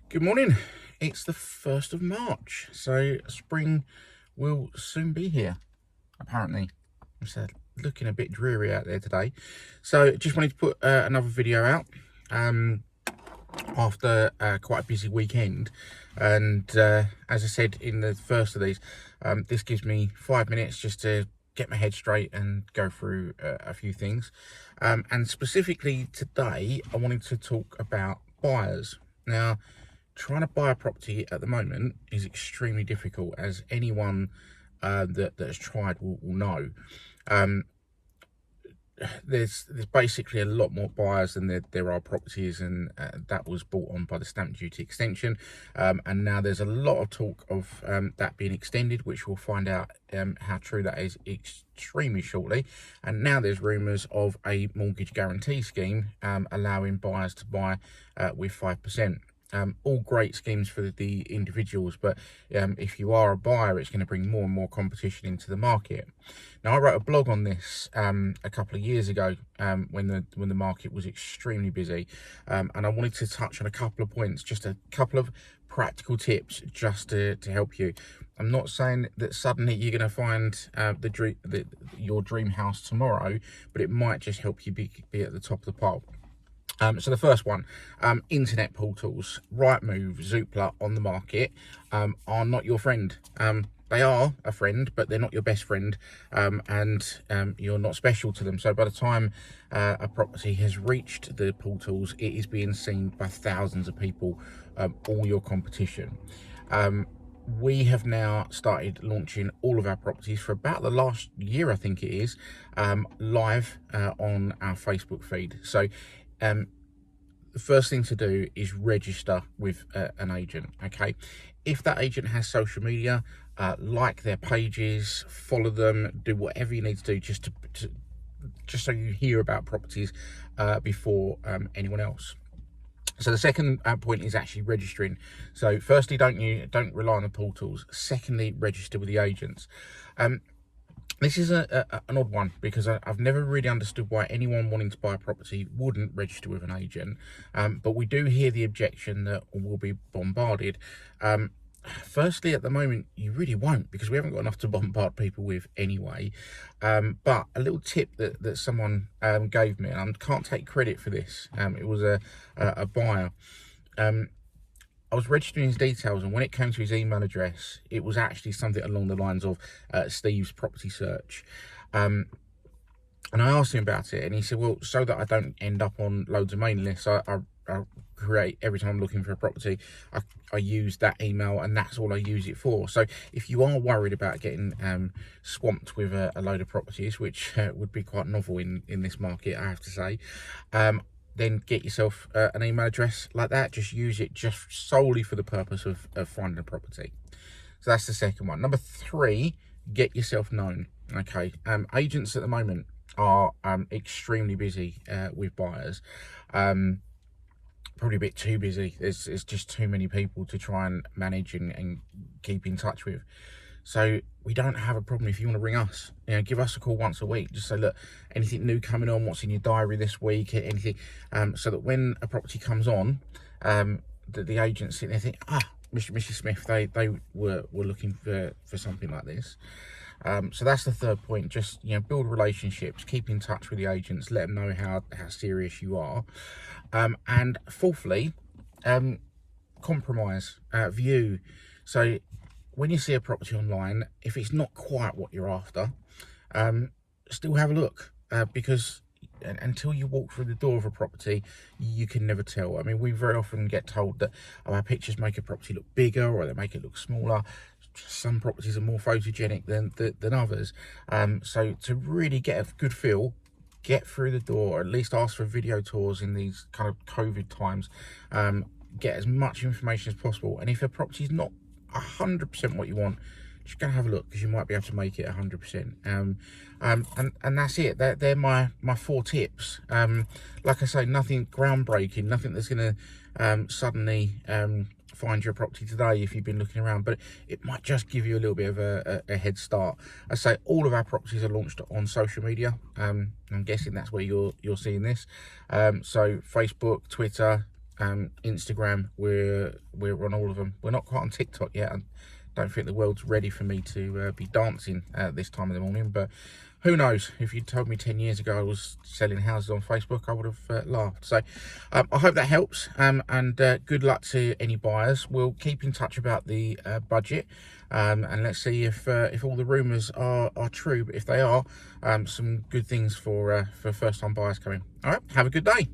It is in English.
Good morning. It's the 1st of March, so spring will soon be here, apparently. It's looking a bit dreary out there today. So just wanted to put another video out after quite a busy weekend. And as I said in the first of these, this gives me 5 minutes just to get my head straight and go through a few things. And specifically today, I wanted to talk about buyers. Now, trying to buy a property at the moment is extremely difficult, as anyone that has tried will know. There's basically a lot more buyers than there are properties, and that was brought on by the stamp duty extension, and now there's a lot of talk of that being extended, which we'll find out how true that is extremely shortly. And now there's rumours of a mortgage guarantee scheme allowing buyers to buy with 5%. All great schemes for the individuals, but if you are a buyer, it's going to bring more and more competition into the market. Now, I wrote a blog on this a couple of years ago when the market was extremely busy, and I wanted to touch on a couple of points, just a couple of practical tips just to help you. I'm not saying that suddenly you're going to find your dream house tomorrow, but it might just help you be at the top of the pile. So the first one, internet portals, Rightmove, Zoopla on the market are not your friend. They are a friend, but they're not your best friend, and you're not special to them. So by the time a property has reached the portals, it is being seen by thousands of people, all your competition. We have now started launching all of our properties for about the last year, I think it is, live on our Facebook feed. So the first thing to do is register with an agent. Okay, if that agent has social media, like their pages, follow them, do whatever you need to do just so you hear about properties before anyone else. So the second point is actually registering. So firstly, don't rely on the portals. Secondly, register with the agents. This is an odd one, because I've never really understood why anyone wanting to buy a property wouldn't register with an agent. But we do hear the objection that we'll be bombarded. Firstly, at the moment, you really won't, because we haven't got enough to bombard people with anyway. But a little tip that someone gave me, and I can't take credit for this, it was a buyer. I was registering his details, and when it came to his email address, it was actually something along the lines of Steve's Property Search. And I asked him about it, and he said, well, so that I don't end up on loads of mailing lists, I create, every time I'm looking for a property, I use that email, and that's all I use it for. So if you are worried about getting swamped with a load of properties, which would be quite novel in this market, I have to say, then get yourself an email address like that. Just use it just solely for the purpose of finding a property. So that's the second one. Number 3, get yourself known. Okay, agents at the moment are extremely busy with buyers. Probably a bit too busy. There's just too many people to try and manage and keep in touch with. So we don't have a problem if you want to ring us. Give us a call once a week. Just say, look, anything new coming on, what's in your diary this week, anything, so that when a property comes on, the agents sit there think, Mrs. Smith, they were looking for something like this. So that's the third point. Just build relationships, keep in touch with the agents, let them know how serious you are. And fourthly, compromise, view. So when you see a property online, if it's not quite what you're after, still have a look, because until you walk through the door of a property, you can never tell. I mean, we very often get told that our pictures make a property look bigger, or they make it look smaller. Some properties are more photogenic than others. So to really get a good feel, get through the door, or at least ask for video tours in these kind of COVID times. Get as much information as possible. And if a property is not 100% what you want, just go and have a look, because you might be able to make it 100%. And that's it. They're my 4 tips. Like I say, nothing groundbreaking, nothing that's going to suddenly find your property today if you've been looking around, but it might just give you a little bit of a head start. I say all of our properties are launched on social media. I'm guessing that's where you're seeing this. So Facebook, Twitter, Instagram, we're on all of them. We're not quite on TikTok yet. I don't think the world's ready for me to be dancing at this time of the morning, but who knows? If you told me 10 years ago I was selling houses on Facebook, I would have laughed. So I hope that helps, and good luck to any buyers. We'll keep in touch about the budget, and let's see if all the rumours are true. But if they are, some good things for first-time buyers coming. All right, have a good day.